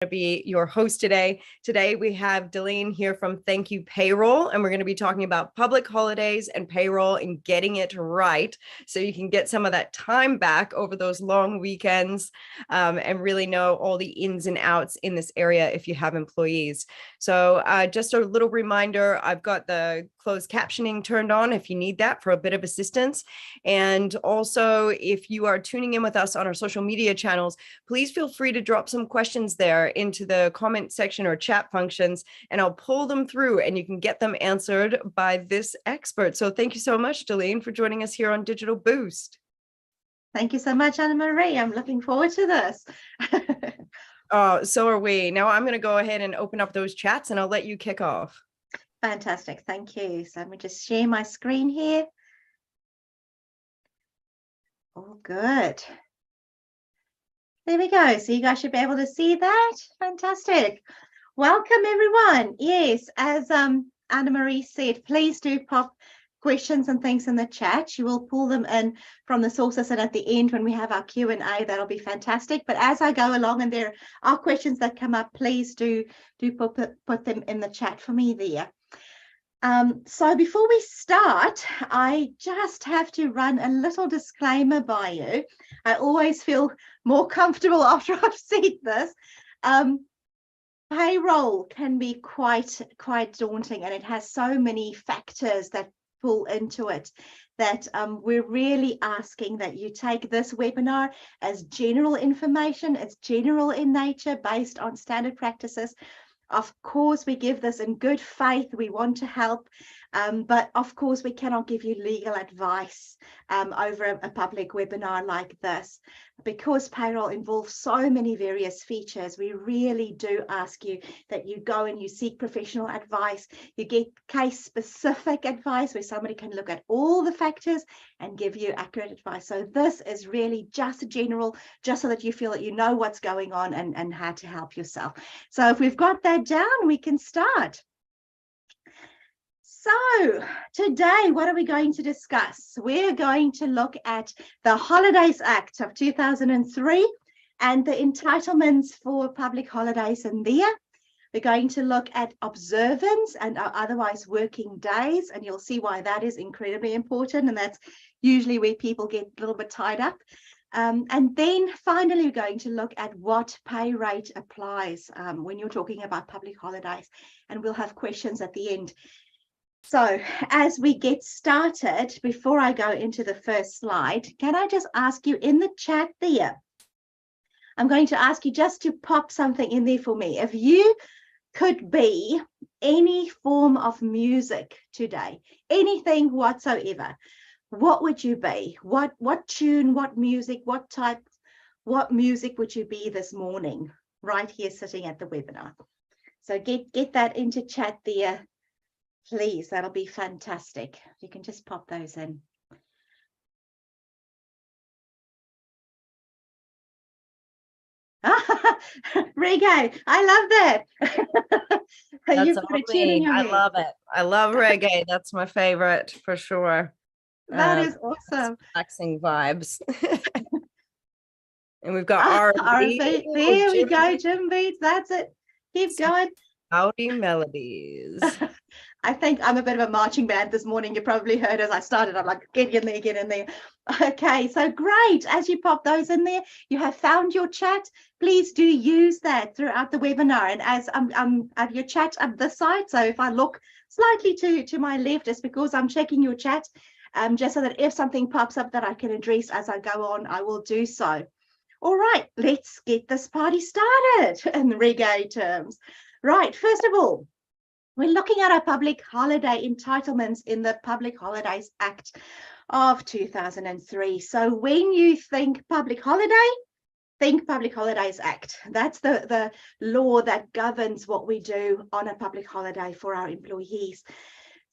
to be your host today. Today we have Dalene here from Thank You Payroll, and we're going to be talking about public holidays and payroll and getting it right so you can get some of that time back over those long weekends and really know all the ins and outs in this area if you have employees. So just a little reminder, I've got the closed captioning turned on if you need that for a bit of assistance. And also, if you are tuning in with us on our social media channels, please feel free to drop some questions there into the comment section or chat functions, and I'll pull them through and you can get them answered by this expert. So thank you so much, Dalene, for joining us here on Digital Boost. Thank you so much, Anamari. I'm looking forward to this. Oh, so are we. Now I'm going to go ahead and open up those chats and I'll let you kick off. Fantastic. Thank you. So let me just share my screen here. All good. There we go. So you guys should be able to see that. Fantastic. Welcome, everyone. Yes, as Anamari said, please do pop questions and things in the chat. You will pull them in from the sources, and at the end when we have our Q&A, that'll be fantastic. But as I go along and there are questions that come up, please do put them in the chat for me there. So before we start, I just have to run a little disclaimer by you. I always feel more comfortable after I've said this. Payroll can be quite daunting, and it has so many factors that pull into it that we're really asking that you take this webinar as general information. It's general in nature, based on standard practices. Of course, we give this in good faith. We want to help, but of course, we cannot give you legal advice over a public webinar like this. Because payroll involves so many various features, we really do ask you that you go and you seek professional advice. You get case-specific advice where somebody can look at all the factors and give you accurate advice. So this is really just general, just so that you feel that you know what's going on and how to help yourself. So if we've got that down, we can start. So today, what are we going to discuss? We're going to look at the Holidays Act of 2003 and the entitlements for public holidays in there. We're going to look at observance and otherwise working days, and you'll see why that is incredibly important, and that's usually where people get a little bit tied up. And then finally, we're going to look at what pay rate applies when you're talking about public holidays, and we'll have questions at the end. So as we get started, before I go into the first slide, can I just ask you in the chat there, I'm going to ask you just to pop something in there for me. If you could be any form of music today, anything whatsoever, what would you be? What tune, what music, what music would you be this morning, right here sitting at the webinar? So get that into chat there, please. That'll be fantastic. You can just pop those in. Reggae, I love that. That's amazing. I love it. I love reggae. That's my favorite for sure. That is awesome. Relaxing vibes. And we've got R&B. There we go, Jim Beats. That's it. Keep going. Howdy melodies. I think I'm a bit of a marching band this morning. You probably heard as I started, I'm like, get in there, get in there. Okay, so great. As you pop those in there, you have found your chat. Please do use that throughout the webinar. And as I have your chat up this side, so if I look slightly to my left, it's because I'm checking your chat, just so that if something pops up that I can address as I go on, I will do so. All right, let's get this party started in reggae terms. Right, first of all, we're looking at our public holiday entitlements in the Public Holidays Act of 2003. So when you think public holiday, think Public Holidays Act. That's the law that governs what we do on a public holiday for our employees.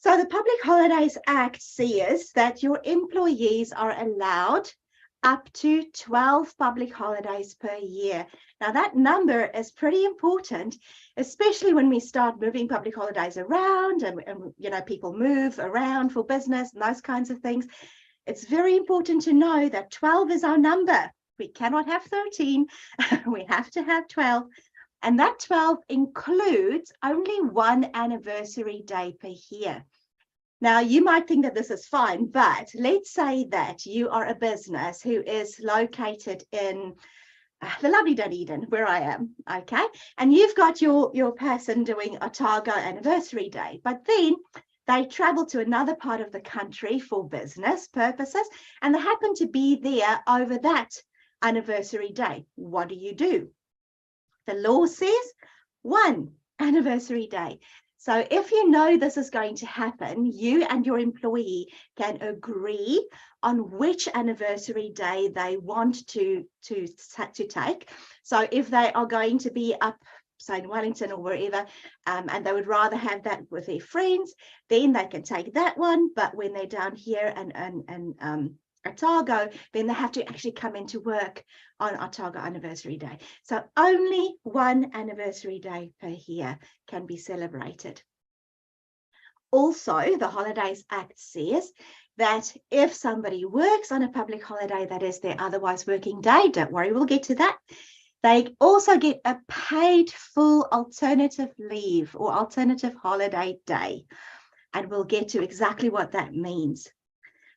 So the Public Holidays Act says that your employees are allowed up to 12 public holidays per year. Now that number is pretty important, especially when we start moving public holidays around and you know, people move around for business and those kinds of things. It's very important to know that 12 is our number. We cannot have 13, we have to have 12. And that 12 includes only one anniversary day per year. Now, you might think that this is fine, but let's say that you are a business who is located in the lovely Dunedin, where I am, okay? And you've got your person doing Otago anniversary day, but then they travel to another part of the country for business purposes, and they happen to be there over that anniversary day. What do? The law says one anniversary day. So if you know this is going to happen, you and your employee can agree on which anniversary day they want to take. So if they are going to be up, say in Wellington or wherever, and they would rather have that with their friends, then they can take that one. But when they're down here and Otago, then they have to actually come into work on Otago anniversary day. So only one anniversary day per year can be celebrated. Also, the Holidays Act says that if somebody works on a public holiday that is their otherwise working day, don't worry, we'll get to that. They also get a paid full alternative leave or alternative holiday day. And we'll get to exactly what that means.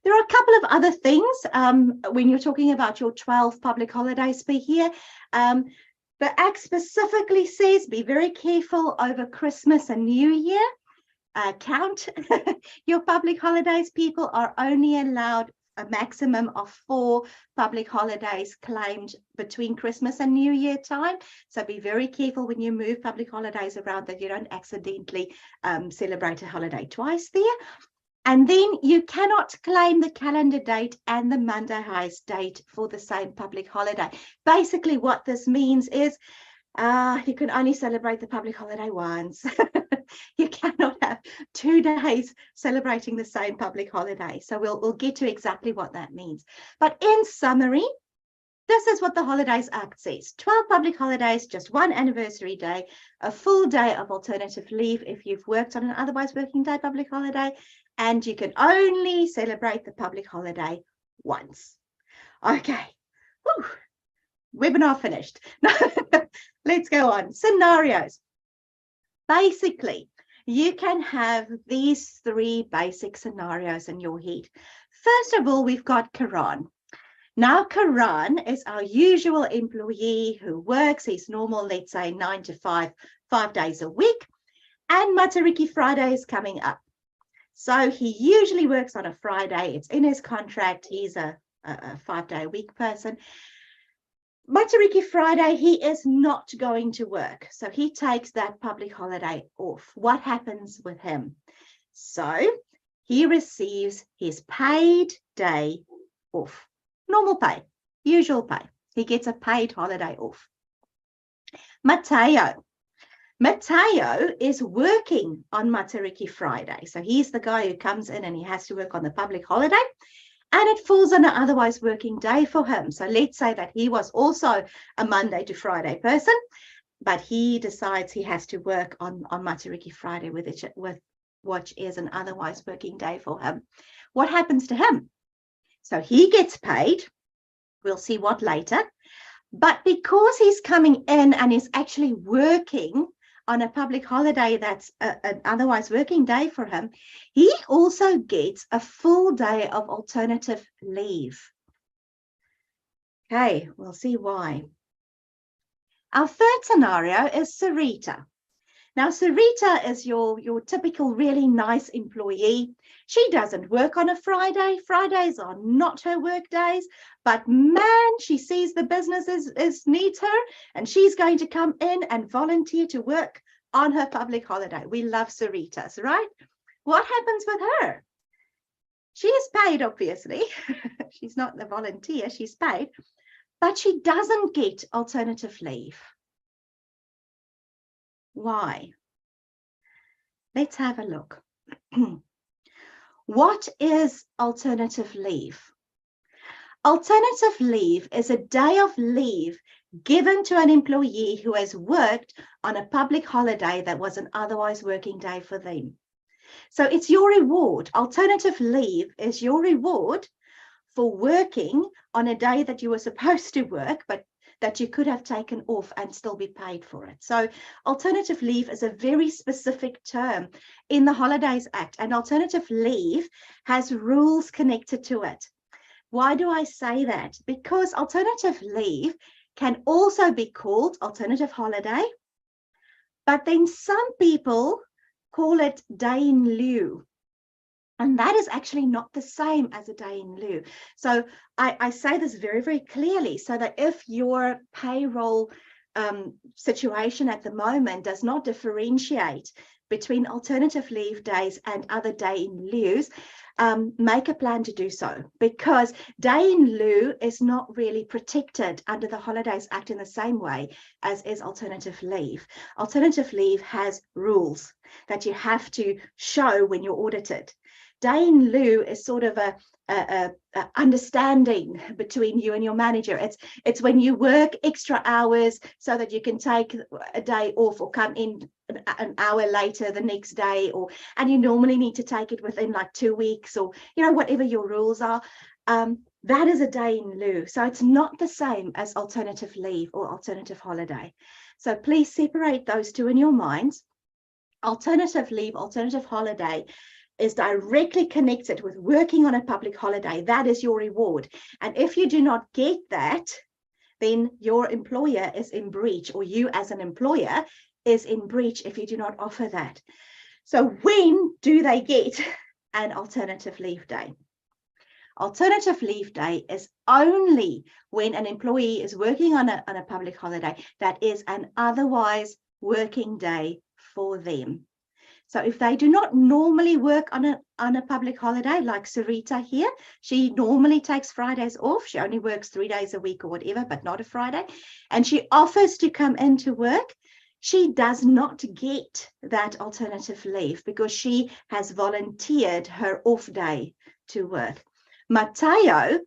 There are a couple of other things when you're talking about your 12 public holidays per year. The Act specifically says be very careful over Christmas and New Year. Count your public holidays. People are only allowed a maximum of 4 public holidays claimed between Christmas and New Year time. So be very careful when you move public holidays around that you don't accidentally celebrate a holiday twice there. And then you cannot claim the calendar date and the Monday highest date for the same public holiday. Basically, what this means is you can only celebrate the public holiday once. You cannot have 2 days celebrating the same public holiday. So we'll get to exactly what that means. But in summary, this is what the Holidays Act says. 12 public holidays, just 1 anniversary day, a full day of alternative leave if you've worked on an otherwise working day public holiday, and you can only celebrate the public holiday once. Okay. Whew. Webinar finished. Let's go on. Scenarios. Basically, you can have these 3 basic scenarios in your head. First of all, we've got Karan. Now, Karan is our usual employee who works his normal, let's say 9 to 5, 5 days a week, and Matariki Friday is coming up. So he usually works on a Friday. It's in his contract. He's a 5-day-a-week person. Matariki Friday, he is not going to work. So he takes that public holiday off. What happens with him? So he receives his paid day off. Normal pay, usual pay. He gets a paid holiday off. Mateo is working on Matariki Friday. So he's the guy who comes in and he has to work on the public holiday. And it falls on an otherwise working day for him. So let's say that he was also a Monday to Friday person, but he decides he has to work on Matariki Friday which is an otherwise working day for him. What happens to him? So he gets paid. We'll see what later. But because he's coming in and is actually working on a public holiday that's an otherwise working day for him, he also gets a full day of alternative leave. Okay, we'll see why. Our third scenario is Sarita. Now, Sarita is your typical really nice employee. She doesn't work on a Friday. Fridays are not her work days, but man, she sees the business needs her, and she's going to come in and volunteer to work on her public holiday. We love Saritas, right? What happens with her? She is paid, obviously. She's not the volunteer, she's paid, but she doesn't get alternative leave. Why? Let's have a look. What is alternative leave? Alternative leave is a day of leave given to an employee who has worked on a public holiday that was an otherwise working day for them. So it's your reward. Alternative leave is your reward for working on a day that you were supposed to work, but that you could have taken off and still be paid for it. So alternative leave is a very specific term in the Holidays Act, and alternative leave has rules connected to it. Why do I say that? Because alternative leave can also be called alternative holiday, but then some people call it day in lieu. And that is actually not the same as a day in lieu. So I say this very, very clearly, so that if your payroll situation at the moment does not differentiate between alternative leave days and other day in lieus, make a plan to do so, because day in lieu is not really protected under the Holidays Act in the same way as is alternative leave. Alternative leave has rules that you have to show when you're audited. Day in lieu is sort of a understanding between you and your manager. It's when you work extra hours so that you can take a day off or come in an hour later the next day, and you normally need to take it within like 2 weeks, or whatever your rules are. That is a day in lieu. So it's not the same as alternative leave or alternative holiday. So please separate those two in your minds. Alternative leave, alternative holiday is directly connected with working on a public holiday. That is your reward. And if you do not get that, then your employer is in breach, or you as an employer is in breach if you do not offer that. So when do they get an alternative leave day? Alternative leave day is only when an employee is working on a public holiday that is an otherwise working day for them. So if they do not normally work on a public holiday, like Sarita here, she normally takes Fridays off. She only works 3 days a week or whatever, but not a Friday. And she offers to come into work. She does not get that alternative leave because she has volunteered her off day to work. Mateo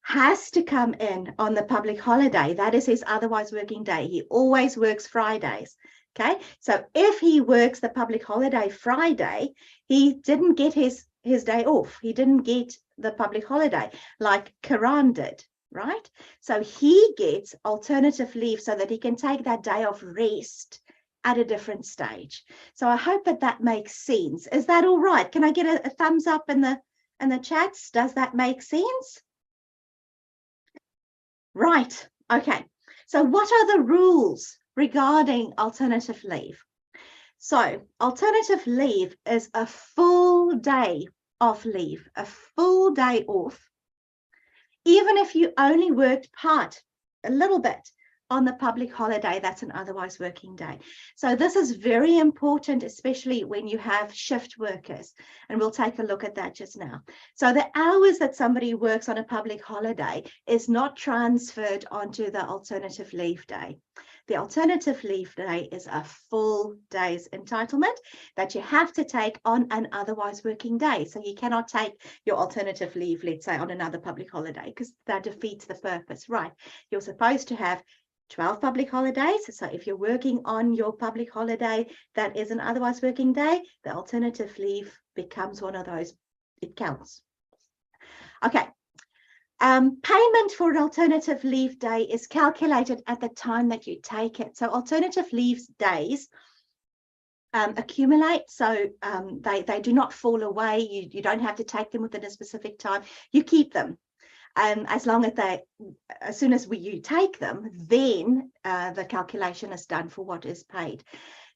has to come in on the public holiday. That is his otherwise working day. He always works Fridays. Okay, so if he works the public holiday Friday, he didn't get his day off. He didn't get the public holiday like Karan did, right? So he gets alternative leave so that he can take that day of rest at a different stage. So I hope that makes sense. Is that all right? Can I get a thumbs up in the chats? Does that make sense? Right. Okay. So what are the rules regarding alternative leave? So alternative leave is a full day of leave, a full day off, even if you only worked a little bit on the public holiday, that's an otherwise working day. So this is very important, especially when you have shift workers, and we'll take a look at that just now. So the hours that somebody works on a public holiday is not transferred onto the alternative leave day. The alternative leave day is a full day's entitlement that you have to take on an otherwise working day. So you cannot take your alternative leave, let's say, on another public holiday, because that defeats the purpose, right? You're supposed to have 12 public holidays. So if you're working on your public holiday that is an otherwise working day, the alternative leave becomes one of those. It counts. Okay. Payment for an alternative leave day is calculated at the time that you take it. So alternative leave days accumulate, so they do not fall away. You don't have to take them within a specific time. You keep them. As long as soon as you take them, then the calculation is done for what is paid.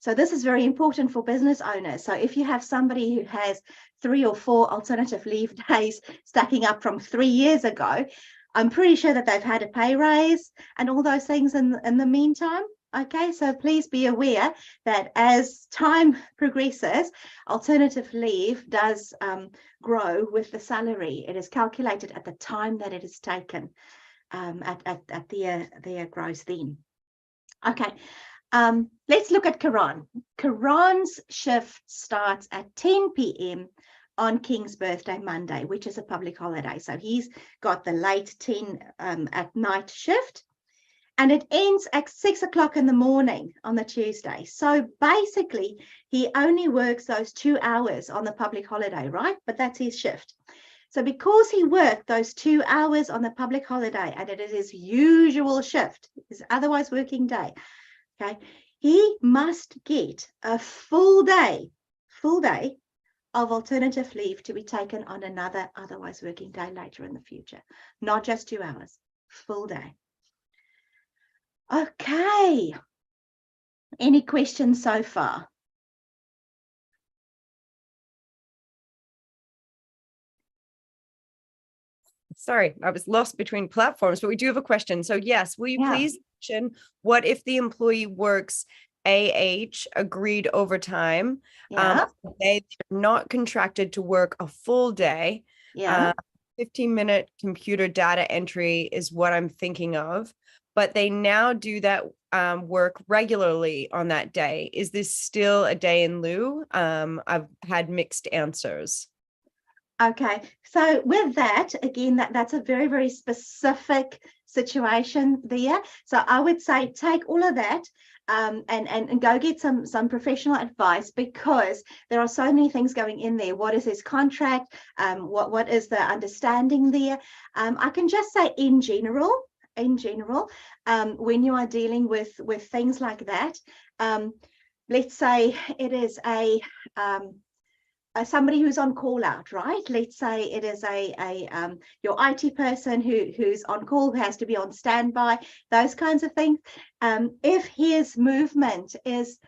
So this is very important for business owners. So if you have somebody who has 3 or 4 alternative leave days stacking up from 3 years ago, I'm pretty sure that they've had a pay raise and all those things in the meantime. Okay, so please be aware that as time progresses, alternative leave does grow with the salary. It is calculated at the time that it is taken at their gross then. Okay, let's look at Karan. Karan's shift starts at 10 p.m. on King's birthday Monday, which is a public holiday. So he's got the late 10 at night shift. And it ends at 6 o'clock in the morning on the Tuesday. So basically, he only works those 2 hours on the public holiday, right? But that's his shift. So because he worked those 2 hours on the public holiday, and it is his usual shift, his otherwise working day, okay, he must get a full day of alternative leave to be taken on another otherwise working day later in the future, not just 2 hours, full day. Okay. Any questions so far? Sorry, I was lost between platforms, but we do have a question. So yes, will you please mention what if the employee works agreed overtime? They're not contracted to work a full day. 15-minute computer data entry is what I'm thinking of, but they now do that work regularly on that day. Is this still a day in lieu? I've had mixed answers. Okay, so with that, again, that's a very, very specific situation there. So I would say take all of that and go get some professional advice, because there are so many things going in there. What is his contract? What is the understanding there? I can just say in general, when you are dealing with things like that, let's say it is somebody who's on call out, right? Let's say it is your IT person who's on call, who has to be on standby, those kinds of things. If his movement is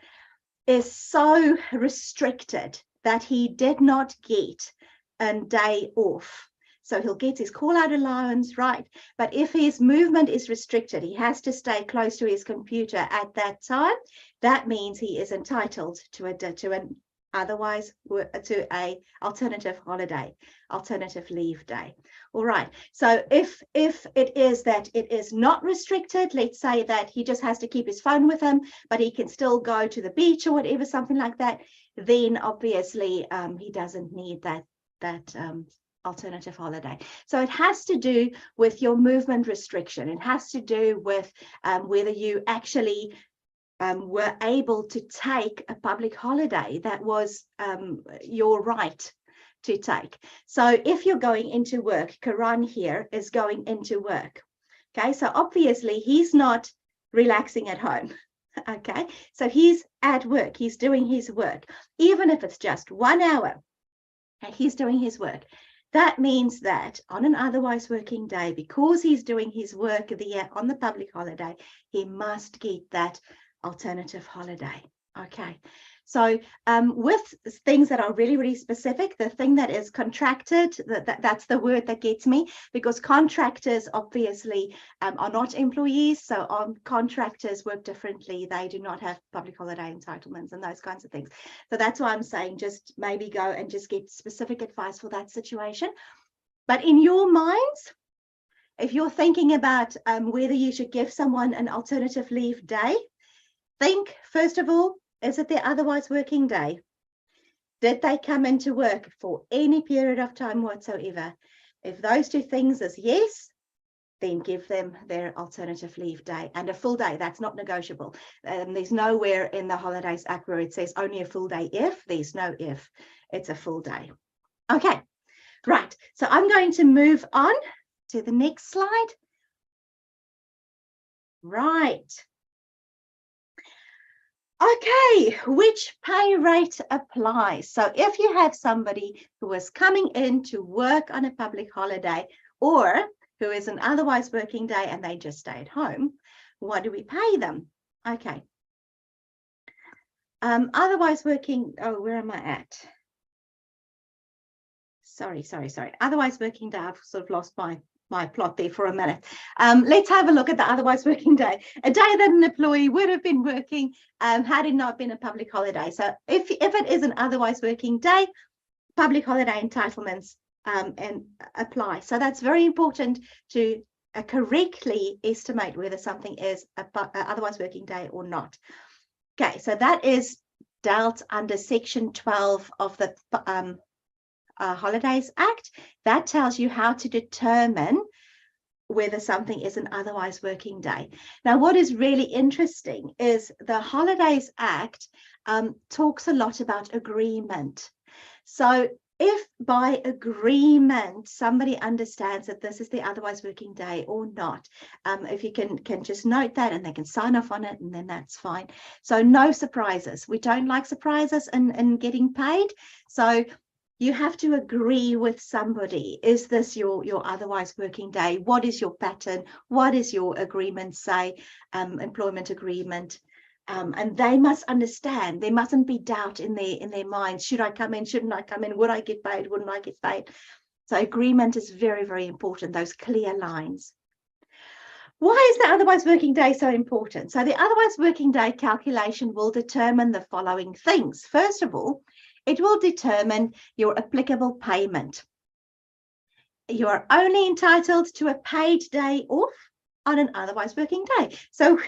so restricted that he did not get a day off, so he'll get his call out allowance, right? But if his movement is restricted, he has to stay close to his computer at that time. That means he is entitled to an otherwise to a alternative holiday, alternative leave day. All right, so if it is that it is not restricted, let's say that he just has to keep his phone with him, but he can still go to the beach or whatever, something like that, then obviously he doesn't need that alternative holiday. So it has to do with your movement restriction. It has to do with whether you actually were able to take a public holiday that was your right to take. So if you're going into work, Karan here is going into work. Okay, so obviously he's not relaxing at home. Okay, so he's at work, he's doing his work, even if it's just 1 hour, and he's doing his work. That means that on an otherwise working day, because he's doing his work there on the public holiday, he must get that alternative holiday. Okay, so with things that are really, really specific, the thing that is contracted, that's the word that gets me, because contractors obviously are not employees. So contractors work differently. They do not have public holiday entitlements and those kinds of things. So that's why I'm saying just maybe go and just get specific advice for that situation. But in your minds, if you're thinking about whether you should give someone an alternative leave day, think, first of all, is it their otherwise working day? Did they come into work for any period of time whatsoever? If those two things is yes, then give them their alternative leave day, and a full day. That's not negotiable. There's nowhere in the Holidays Act where it says only a full day if. There's no if. It's a full day. Okay, right. So I'm going to move on to the next slide. Right. Okay, which pay rate applies? So if you have somebody who is coming in to work on a public holiday, or who is an otherwise working day and they just stay at home, what do we pay them? Okay. Otherwise working, oh, where am I at? Sorry. Otherwise working day, I've sort of lost my plot there for a minute. Let's have a look at the otherwise working day. A day that an employee would have been working had it not been a public holiday. So if it is an otherwise working day, public holiday entitlements and apply. So that's very important to correctly estimate whether something is a otherwise working day or not. Okay, so that is dealt under Section 12 of the Holidays Act. That tells you how to determine whether something is an otherwise working day. Now, what is really interesting is the Holidays Act talks a lot about agreement. So If by agreement somebody understands that this is the otherwise working day or not, if you can just note that and they can sign off on it, and then that's fine. So no surprises. We don't like surprises in getting paid. So you have to agree with somebody. Is this your otherwise working day? What is your pattern? What is your agreement say, employment agreement? And they must understand. There mustn't be doubt in their minds. Should I come in? Shouldn't I come in? Would I get paid? Wouldn't I get paid? So agreement is very, very important, those clear lines. Why is the otherwise working day so important? So the otherwise working day calculation will determine the following things. First of all, it will determine your applicable payment. You are only entitled to a paid day off on an otherwise working day. So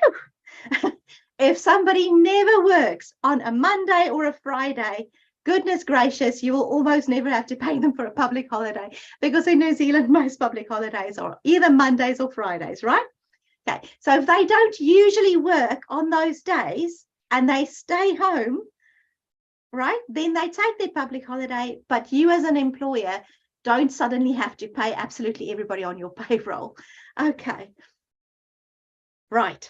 if somebody never works on a Monday or a Friday, goodness gracious, you will almost never have to pay them for a public holiday, because in New Zealand, most public holidays are either Mondays or Fridays, right? Okay, so if they don't usually work on those days and they stay home, right, then they take their public holiday, but you as an employer don't suddenly have to pay absolutely everybody on your payroll. Okay, right.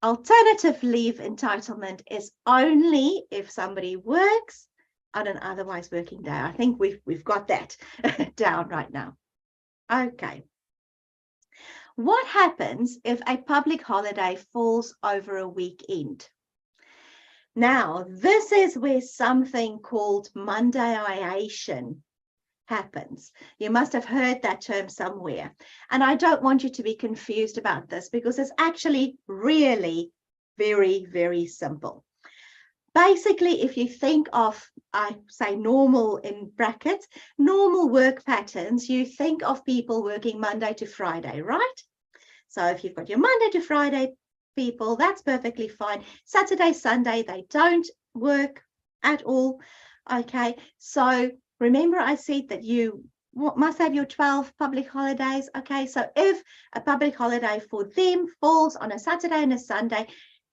Alternative leave entitlement is only if somebody works on an otherwise working day. I think we've got that down right now. Okay. What happens if a public holiday falls over a weekend? Now, this is where something called Mondayization happens. You must have heard that term somewhere. And I don't want you to be confused about this, because it's actually really very, very simple. Basically, if you think of, I say normal in brackets, normal work patterns, you think of people working Monday to Friday, right? So if you've got your Monday to Friday people, that's perfectly fine. Saturday, Sunday, they don't work at all. Okay, so remember I said that you must have your 12 public holidays. Okay, so if a public holiday for them falls on a Saturday and a Sunday,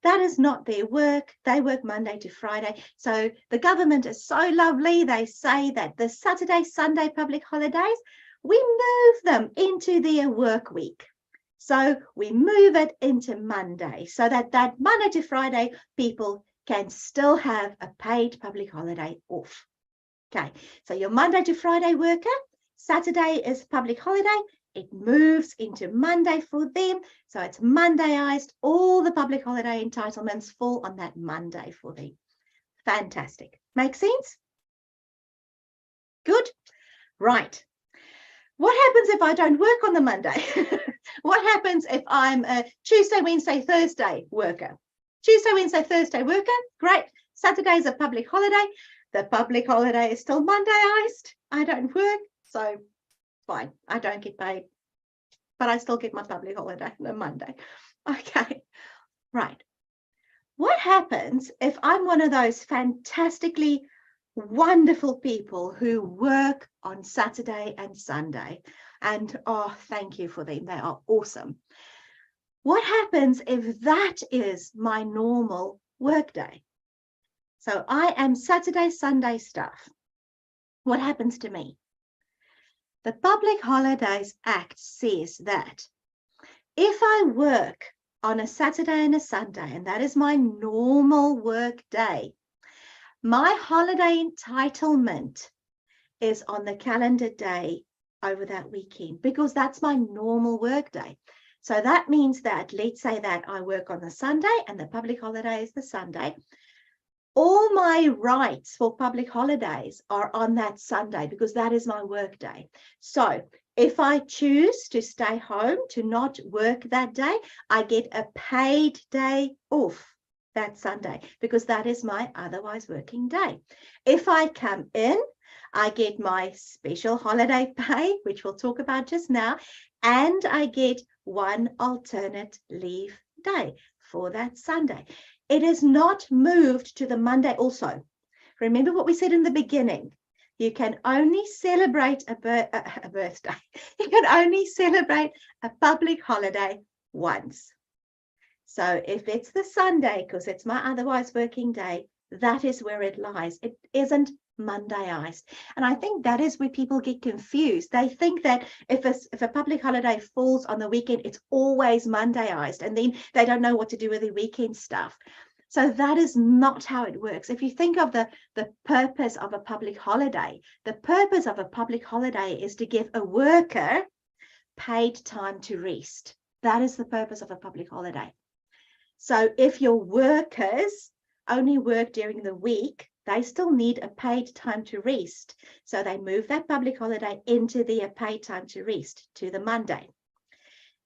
that is not their work. They work Monday to Friday. So the government is so lovely. They say that the Saturday, Sunday public holidays, we move them into their work week. So we move it into Monday, so that Monday to Friday people can still have a paid public holiday off. Okay, so your Monday to Friday worker, Saturday is public holiday. It moves into Monday for them. So it's Mondayized. All the public holiday entitlements fall on that Monday for them. Fantastic. Make sense? Good. Right. What happens if I don't work on the Monday? What happens if I'm a Tuesday, Wednesday, Thursday worker? Tuesday, Wednesday, Thursday worker, great. Saturday is a public holiday. The public holiday is still Mondayized. I don't work, so fine. I don't get paid, but I still get my public holiday on a Monday. Okay, right. What happens if I'm one of those fantastically wonderful people who work on Saturday and Sunday? And oh, thank you for them. They are awesome. What happens if that is my normal work day? So I am Saturday, Sunday stuff. What happens to me? The Public Holidays Act says that if I work on a Saturday and a Sunday, and that is my normal work day, my holiday entitlement is on the calendar day over that weekend, because that's my normal work day. So that means that, let's say that I work on the Sunday and the public holiday is the Sunday. All my rights for public holidays are on that Sunday, because that is my work day. So if I choose to stay home, to not work that day, I get a paid day off that Sunday, because that is my otherwise working day. If I come in, I get my special holiday pay, which we'll talk about just now, and I get one alternate leave day for that Sunday. It is not moved to the Monday also. Remember what we said in the beginning. You can only celebrate a birthday. You can only celebrate a public holiday once. So if it's the Sunday, because it's my otherwise working day, that is where it lies. It isn't Mondayized. And I think that is where people get confused. They think that if a public holiday falls on the weekend, it's always Mondayized, and then they don't know what to do with their weekend stuff. So that is not how it works. If you think of the purpose of a public holiday, the purpose of a public holiday is to give a worker paid time to rest. That is the purpose of a public holiday. So if your workers only work during the week, they still need a paid time to rest. So they move that public holiday into their paid time to rest to the Monday.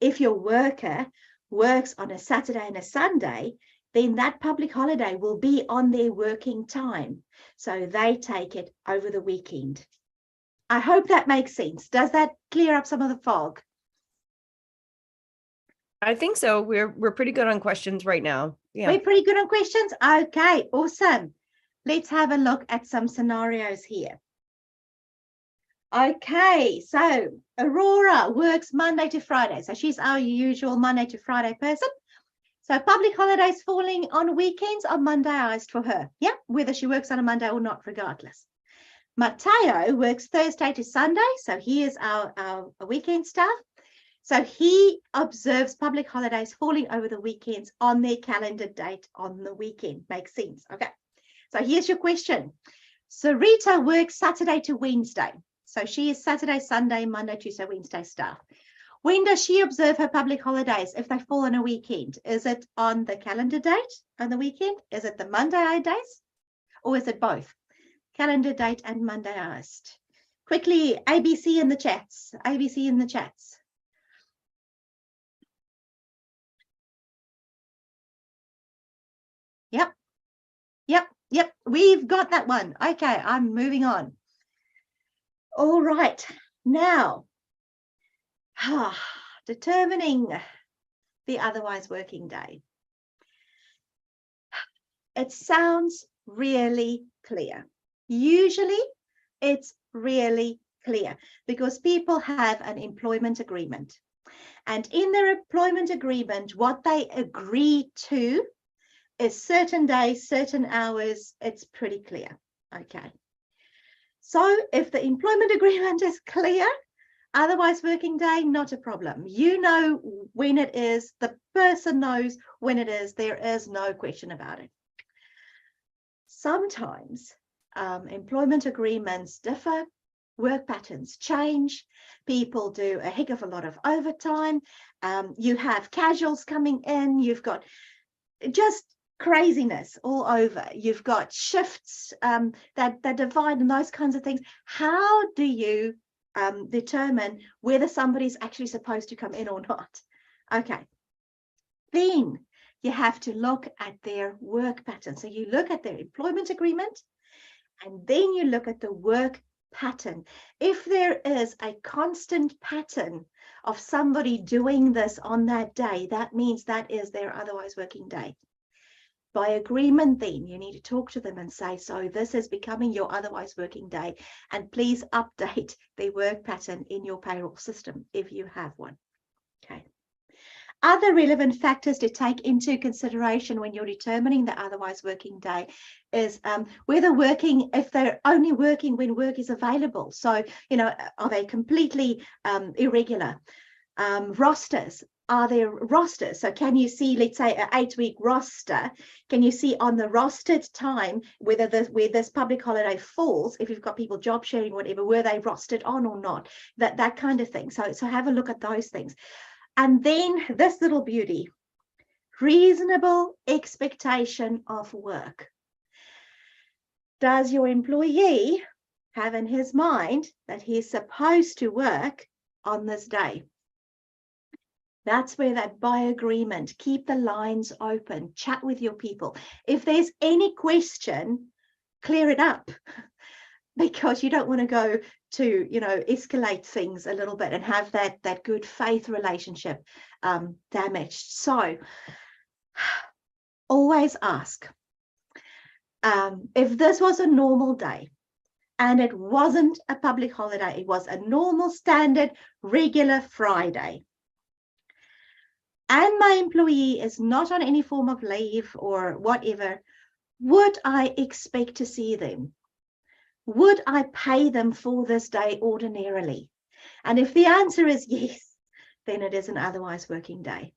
If your worker works on a Saturday and a Sunday, then that public holiday will be on their working time. So they take it over the weekend. I hope that makes sense. Does that clear up some of the fog? I think so. We're pretty good on questions right now. Yeah. We're pretty good on questions. Okay, awesome. Let's have a look at some scenarios here. Okay, so Aurora works Monday to Friday. So she's our usual Monday to Friday person. So public holidays falling on weekends are Mondayized for her. Yeah, whether she works on a Monday or not, regardless. Mateo works Thursday to Sunday. So he is our weekend staff. So he observes public holidays falling over the weekends on their calendar date on the weekend. Makes sense. Okay. So here's your question. Sarita works Saturday to Wednesday. So she is Saturday, Sunday, Monday, Tuesday, Wednesday staff. When does she observe her public holidays if they fall on a weekend? Is it on the calendar date on the weekend? Is it the Monday days? Or is it both? Calendar date and Mondayized. Quickly, ABC in the chats. ABC in the chats. Yep. We've got that one. Okay, I'm moving on. All right. Now, determining the otherwise working day. It sounds really clear. Usually, it's really clear because people have an employment agreement. And in their employment agreement, what they agree to is certain days, certain hours. It's pretty clear. Okay. So if the employment agreement is clear, otherwise working day, not a problem. You know when it is, the person knows when it is, there is no question about it. Sometimes employment agreements differ, work patterns change, people do a heck of a lot of overtime, you have casuals coming in, you've got just craziness all over. You've got shifts that divide and those kinds of things. How do you determine whether somebody's actually supposed to come in or not? Okay. Then you have to look at their work pattern. So you look at their employment agreement, and then you look at the work pattern. If there is a constant pattern of somebody doing this on that day, that means that is their otherwise working day. By agreement, then you need to talk to them and say, so this is becoming your otherwise working day, and please update the work pattern in your payroll system if you have one. Okay. Other relevant factors to take into consideration when you're determining the otherwise working day is whether working, if they're only working when work is available. So, you know, are they completely irregular? Rosters. Are there rosters? So can you see, let's say, an 8-week roster? Can you see on the rostered time whether where this public holiday falls, if you've got people job sharing, whatever, were they rostered on or not? That kind of thing. So have a look at those things. And then this little beauty, reasonable expectation of work. Does your employee have in his mind that he's supposed to work on this day? That's where that by agreement, keep the lines open, chat with your people. If there's any question, clear it up, because you don't want to go to, you know, escalate things a little bit and have that good faith relationship damaged. So always ask. If this was a normal day and it wasn't a public holiday, it was a normal, standard, regular Friday, and my employee is not on any form of leave or whatever, would I expect to see them? would I pay them for this day ordinarily? And if the answer is yes, then it is an otherwise working day.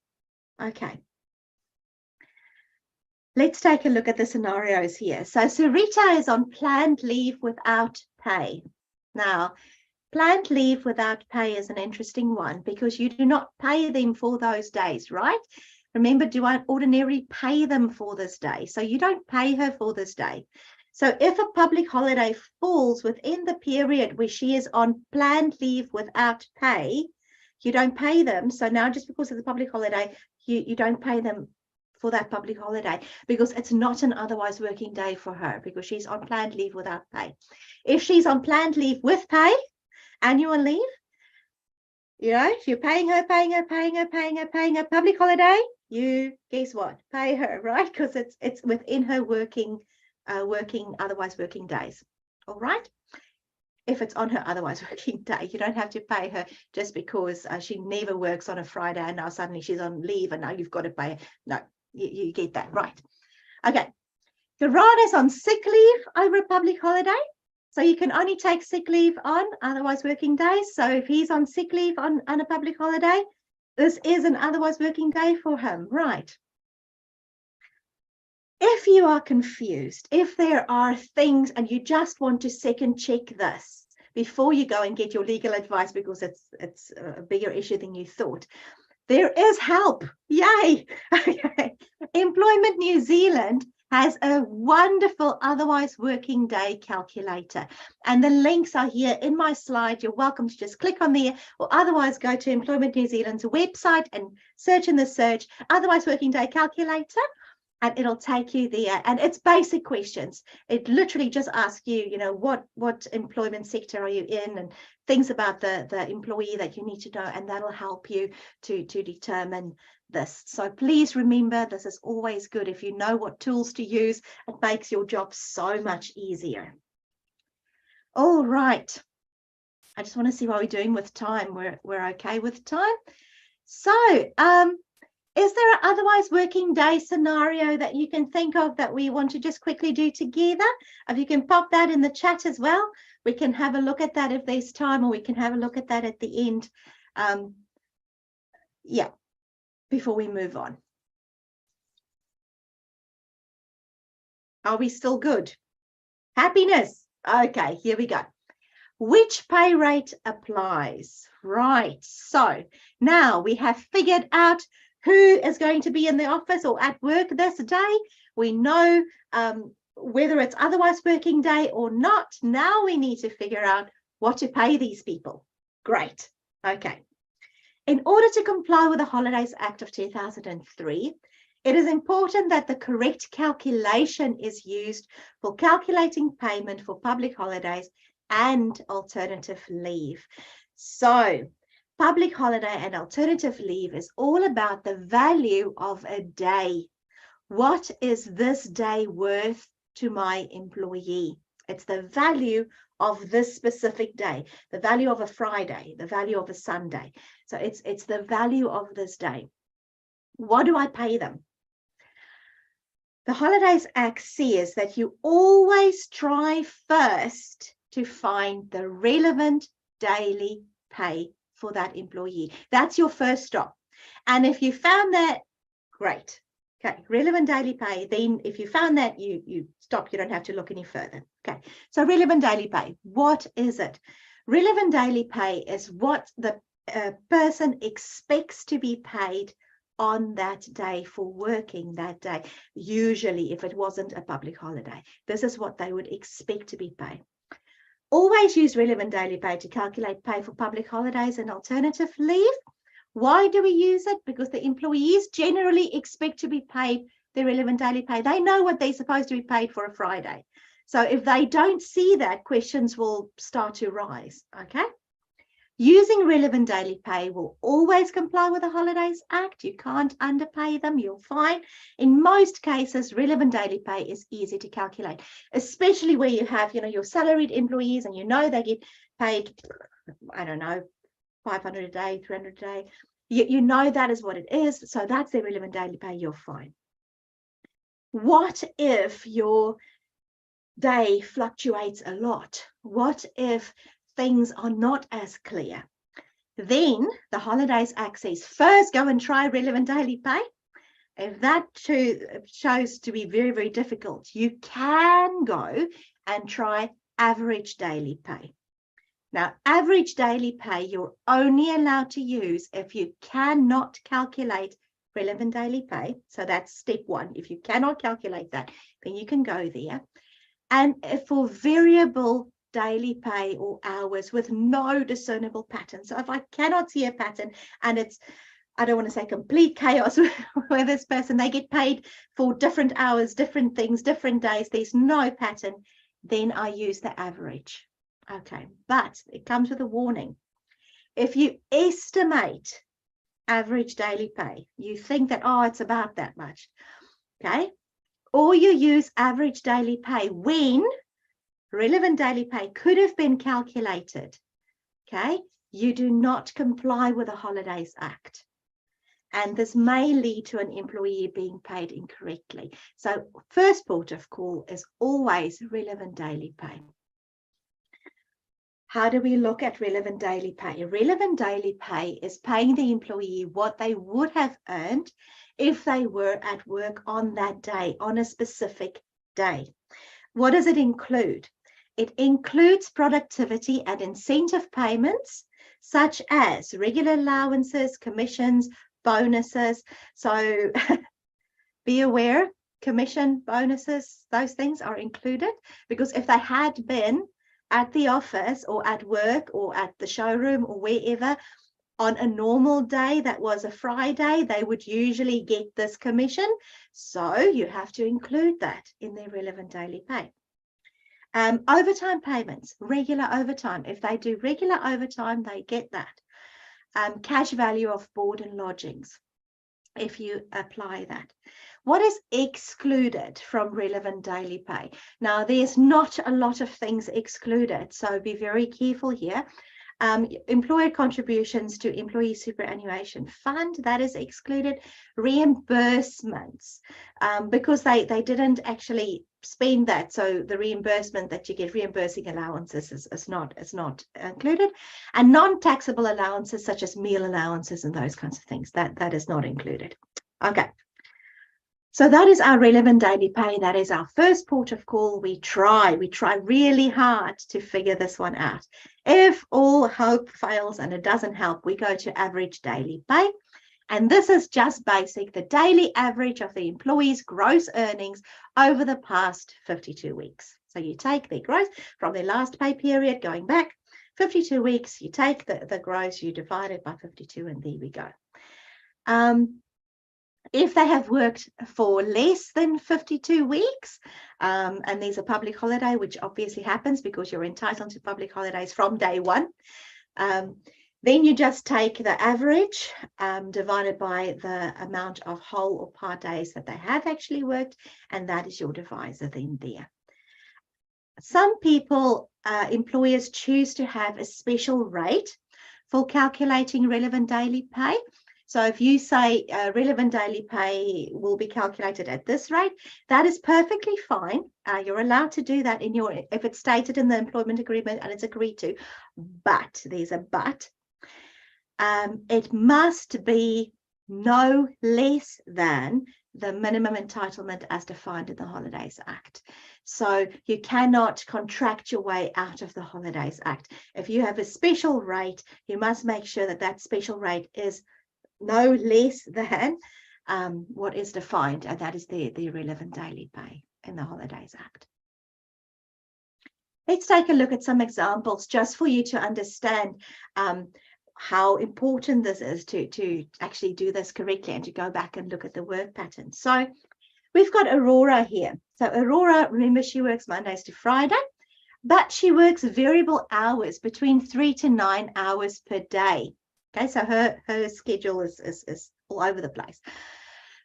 Okay. Let's take a look at the scenarios here. So Sarita is on planned leave without pay. Now, planned leave without pay is an interesting one because you do not pay them for those days, right? Remember, do I ordinarily pay them for this day? So you don't pay her for this day. So if a public holiday falls within the period where she is on planned leave without pay, you don't pay them. So now just because it's a public holiday, you don't pay them for that public holiday because it's not an otherwise working day for her because she's on planned leave without pay. If she's on planned leave with pay, annual leave, you know, if you're paying her public holiday, you guess what? Pay her, right? Because it's within her working otherwise working days. All right. If it's on her otherwise working day, you don't have to pay her just because she never works on a Friday and now suddenly she's on leave and now you've got to pay her. No, you get that right. Okay. Garan is on sick leave over a public holiday. So you can only take sick leave on otherwise working days. So if he's on sick leave on a public holiday, this is an otherwise working day for him, right? If you are confused, if there are things and you just want to second check this before you go and get your legal advice because it's a bigger issue than you thought, there is help. Yay. Okay. Employment New Zealand has a wonderful otherwise working day calculator. And the links are here in my slide. You're welcome to just click on there or otherwise go to Employment New Zealand's website and search in the search otherwise working day calculator. And it'll take you there. And it's basic questions. It literally just asks you, you know, what employment sector are you in and things about the employee that you need to know. And that'll help you to determine this. So please remember, this is always good. If you know what tools to use, it makes your job so much easier. All right. I just want to see what we're doing with time. We're okay with time. So, is there an otherwise working day scenario that you can think of that we want to just quickly do together? If you can pop that in the chat as well, we can have a look at that if there's time, or we can have a look at that at the end. Yeah, before we move on. Are we still good? Happiness. Okay, here we go. Which pay rate applies? Right, so now we have figured out who is going to be in the office or at work this day. We know whether it's otherwise working day or not. Now we need to figure out what to pay these people. Great. Okay. In order to comply with the Holidays Act of 2003, it is important that the correct calculation is used for calculating payment for public holidays and alternative leave. So, public holiday and alternative leave is all about the value of a day. What is this day worth to my employee? It's the value of this specific day, the value of a Friday, the value of a Sunday. So it's the value of this day. What do I pay them? The Holidays Act says that you always try first to find the relevant daily pay for that employee. That's your first stop. And if you found that, great. Okay, relevant daily pay. Then if you found that, you stop. You don't have to look any further. Okay, so relevant daily pay. What is it? Relevant daily pay is what the person expects to be paid on that day for working that day. Usually, if it wasn't a public holiday, this is what they would expect to be paid. Always use relevant daily pay to calculate pay for public holidays and alternative leave. Why do we use it? Because the employees generally expect to be paid their relevant daily pay. They know what they're supposed to be paid for a Friday. So if they don't see that, questions will start to rise, okay? Using relevant daily pay will always comply with the Holidays Act. You can't underpay them, you're fine. In most cases, relevant daily pay is easy to calculate, especially where you have, you know, your salaried employees and you know they get paid, I don't know, 500 a day, 300 a day. You know that is what it is. So that's the relevant daily pay, you're fine. What if your day fluctuates a lot? What if things are not as clear? Then the Holidays Act says, first go and try relevant daily pay. If that shows to be very, very difficult, you can go and try average daily pay. Now, average daily pay, you're only allowed to use if you cannot calculate relevant daily pay. So that's step one. If you cannot calculate that, then you can go there. And for variable daily pay or hours with no discernible pattern. So if I cannot see a pattern and it's, I don't want to say complete chaos with this person, they get paid for different hours, different things, different days, there's no pattern, then I use the average. Okay, but it comes with a warning. If you estimate average daily pay, you think that, oh, it's about that much, okay? Or you use average daily pay when relevant daily pay could have been calculated, okay? You do not comply with the Holidays Act. And this may lead to an employee being paid incorrectly. So first port of call is always relevant daily pay. How do we look at relevant daily pay? Relevant daily pay is paying the employee what they would have earned if they were at work on that day, on a specific day. What does it include? It includes productivity and incentive payments, such as regular allowances, commissions, bonuses. So be aware, commission, bonuses, those things are included, because if they had been at the office or at work or at the showroom or wherever on a normal day, that was a Friday, they would usually get this commission. So you have to include that in their relevant daily pay. Overtime payments, regular overtime. If they do regular overtime, they get that. Cash value of board and lodgings, if you apply that. What is excluded from relevant daily pay? Now, there's not a lot of things excluded, so be very careful here. Employer contributions to employee superannuation fund, that is excluded. Reimbursements, because they didn't actually spend that, so the reimbursement that you get, reimbursing allowances, is not included. And non-taxable allowances such as meal allowances and those kinds of things, that is not included. Okay, so that is our relevant daily pay. That is our first port of call. We try really hard to figure this one out. If all hope fails and it doesn't help, we go to average daily pay. And this is just basic, the daily average of the employee's gross earnings over the past 52 weeks. So you take their gross from their last pay period going back 52 weeks, you take the gross, you divide it by 52, and there we go. If they have worked for less than 52 weeks, and there's a public holiday, which obviously happens because you're entitled to public holidays from day one, then you just take the average divided by the amount of whole or part days that they have actually worked, and that is your divisor then there. Some people, employers choose to have a special rate for calculating relevant daily pay. So if you say relevant daily pay will be calculated at this rate, that is perfectly fine. You're allowed to do that if it's stated in the employment agreement and it's agreed to. But there's a but. It must be no less than the minimum entitlement as defined in the Holidays Act. So you cannot contract your way out of the Holidays Act. If you have a special rate, you must make sure that that special rate is no less than what is defined, and that is the relevant daily pay in the Holidays Act. Let's take a look at some examples just for you to understand how important this is to actually do this correctly and to go back and look at the work pattern. So we've got Aurora here. So Aurora, remember, she works Mondays to Friday, but she works variable hours between 3 to 9 hours per day. Okay, so her schedule is all over the place.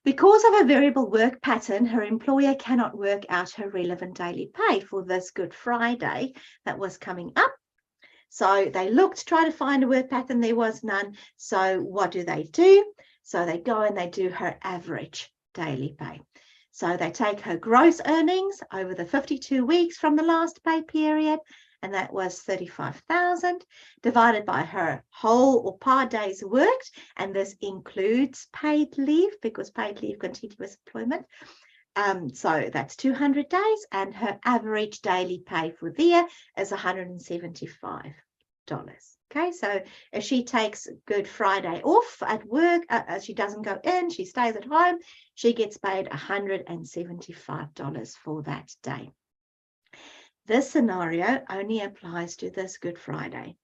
Because of a variable work pattern, her employer cannot work out her relevant daily pay for this Good Friday that was coming up. So they looked to try to find a work pattern. There was none. So what do? So they go and they do her average daily pay. So they take her gross earnings over the 52 weeks from the last pay period, and that was 35,000, divided by her whole or part days worked, and this includes paid leave because paid leave continuous employment. So that's 200 days, and her average daily pay for the year is $175. Okay, so if she takes Good Friday off at work, she doesn't go in, she stays at home, she gets paid $175 for that day. This scenario only applies to this Good Friday.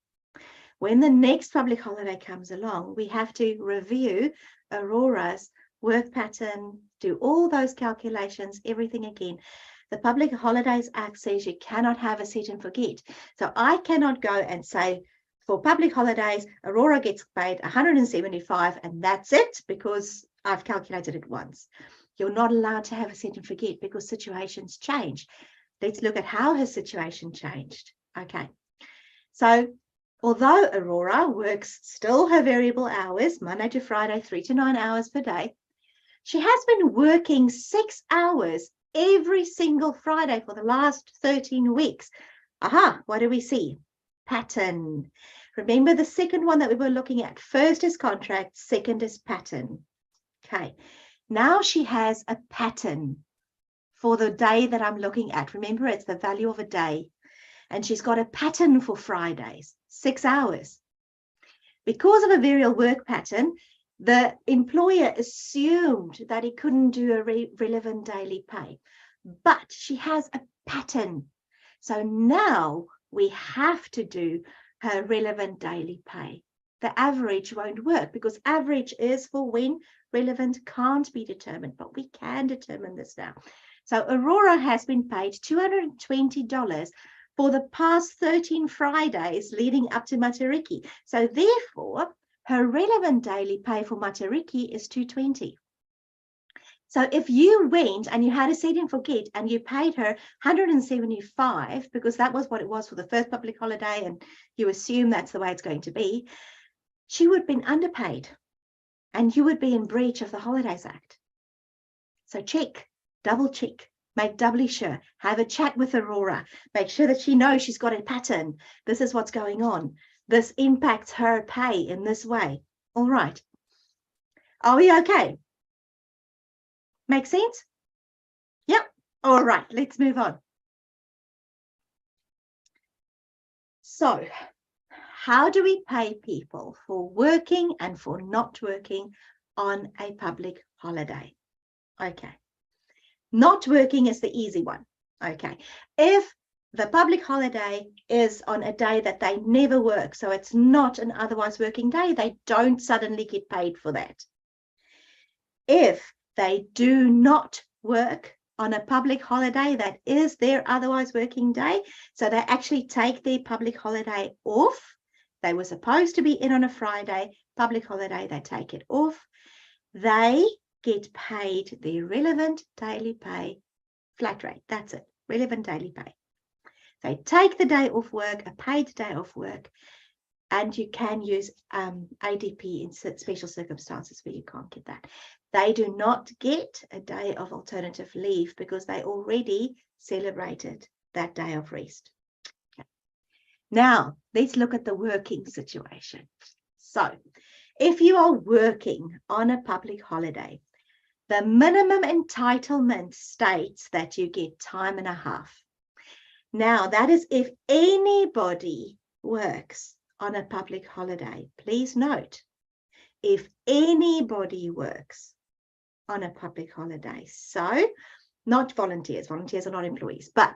When the next public holiday comes along, we have to review Aurora's work pattern, do all those calculations, everything again. The Public Holidays Act says you cannot have a set and forget. So I cannot go and say, for public holidays, Aurora gets paid $175 and that's it because I've calculated it once. You're not allowed to have a set and forget because situations change. Let's look at how her situation changed. Okay, so although Aurora works still her variable hours, Monday to Friday, 3 to 9 hours per day, she has been working 6 hours every single Friday for the last 13 weeks. Aha, what do we see? Pattern. Remember the second one that we were looking at. First is contract, second is pattern. Okay, now she has a pattern for the day that I'm looking at. Remember, it's the value of a day. And she's got a pattern for Fridays, 6 hours. Because of a variable work pattern, the employer assumed that he couldn't do a relevant daily pay. But she has a pattern. So now we have to do her relevant daily pay. The average won't work because average is for when relevant can't be determined, but we can determine this now. So Aurora has been paid $220 for the past 13 Fridays leading up to Matariki. So therefore, her relevant daily pay for Matariki is $220. So if you went and you had a set and forget and you paid her $175 because that was what it was for the first public holiday and you assume that's the way it's going to be, she would have been underpaid and you would be in breach of the Holidays Act. So check, double check, make doubly sure, have a chat with Aurora, make sure that she knows she's got a pattern. This is what's going on. This impacts her pay in this way. All right. Are we okay? Make sense? Yep. All right, let's move on. So, how do we pay people for working and for not working on a public holiday? Okay. Not working is the easy one. Okay. If the public holiday is on a day that they never work, so it's not an otherwise working day, they don't suddenly get paid for that. If they do not work on a public holiday that is their otherwise working day, so they actually take their public holiday off. They were supposed to be in on a Friday, public holiday, they take it off. They get paid the relevant daily pay flat rate. That's it, relevant daily pay. They take the day off work, a paid day off work, and you can use ADP in special circumstances where you can't get that. They do not get a day of alternative leave because they already celebrated that day of rest. Okay. Now, let's look at the working situation. So, if you are working on a public holiday, the minimum entitlement states that you get time and a half. Now, that is if anybody works on a public holiday. Please note, if anybody works on a public holiday, so not volunteers, volunteers are not employees, but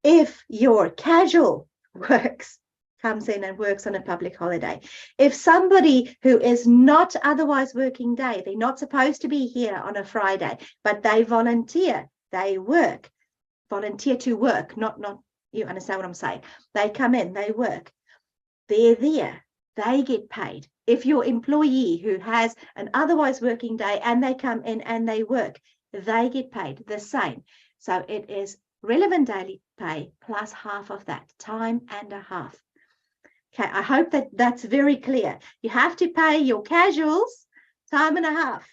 if your casual works comes in and works on a public holiday, if somebody who is not otherwise working day, they're not supposed to be here on a Friday, but they volunteer, they work, volunteer to work, not you understand what I'm saying? They come in, they work, they're there, they get paid. If your employee who has an otherwise working day and they come in and they work, they get paid the same. So it is relevant daily pay plus half of that, time and a half. Okay, I hope that that's very clear. You have to pay your casuals time and a half,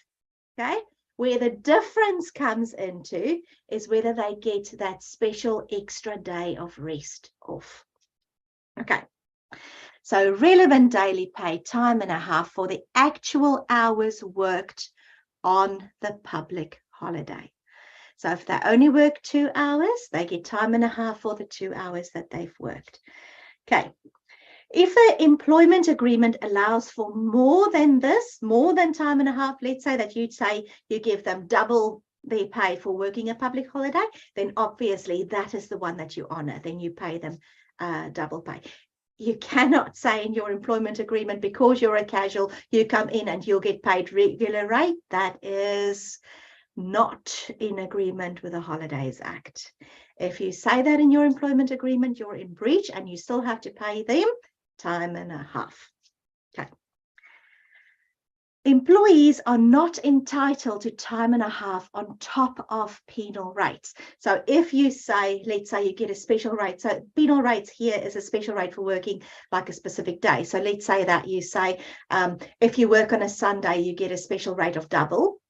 okay? Where the difference comes into is whether they get that special extra day of rest off. Okay. So relevant daily pay, time and a half for the actual hours worked on the public holiday. So if they only work 2 hours, they get time and a half for the 2 hours that they've worked. Okay. If the employment agreement allows for more than this, more than time and a half, let's say that you'd say you give them double their pay for working a public holiday, then obviously that is the one that you honor. Then you pay them double pay. You cannot say in your employment agreement, because you're a casual, you come in and you'll get paid regular rate. That is not in agreement with the Holidays Act. If you say that in your employment agreement, you're in breach and you still have to pay them time and a half. Okay. Employees are not entitled to time and a half on top of penal rates. So if you say, let's say you get a special rate, so penal rates here is a special rate for working like a specific day. So let's say that you say, if you work on a Sunday, you get a special rate of double.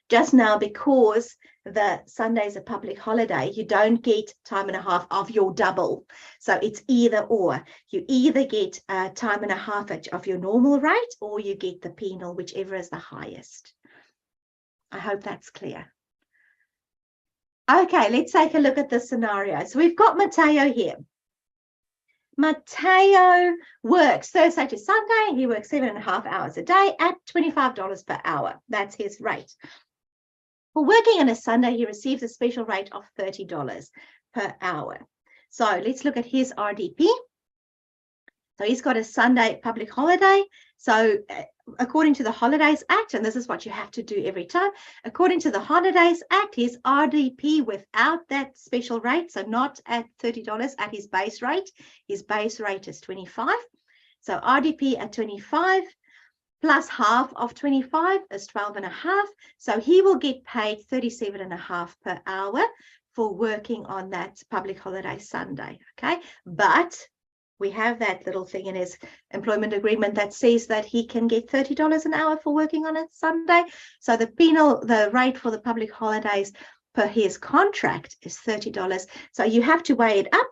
Just now, because the Sunday is a public holiday, you don't get time and a half of your double. So it's either or. You either get time and a half of your normal rate, or you get the penal, whichever is the highest. I hope that's clear. Okay, let's take a look at this scenario. So we've got Matteo here. Matteo works Thursday to Sunday. He works 7.5 hours a day at $25 per hour. That's his rate. For working on a Sunday, he receives a special rate of $30 per hour. So let's look at his RDP. So he's got a Sunday public holiday. So according to the Holidays Act, and this is what you have to do every time, according to the Holidays Act, his RDP without that special rate, so not at $30 at his base rate is $25. So RDP at 25 plus half of 25 is 12.5. So he will get paid 37.5 per hour for working on that public holiday Sunday. Okay, but we have that little thing in his employment agreement that says that he can get $30 an hour for working on a Sunday. So the rate for the public holidays per his contract is $30. So you have to weigh it up.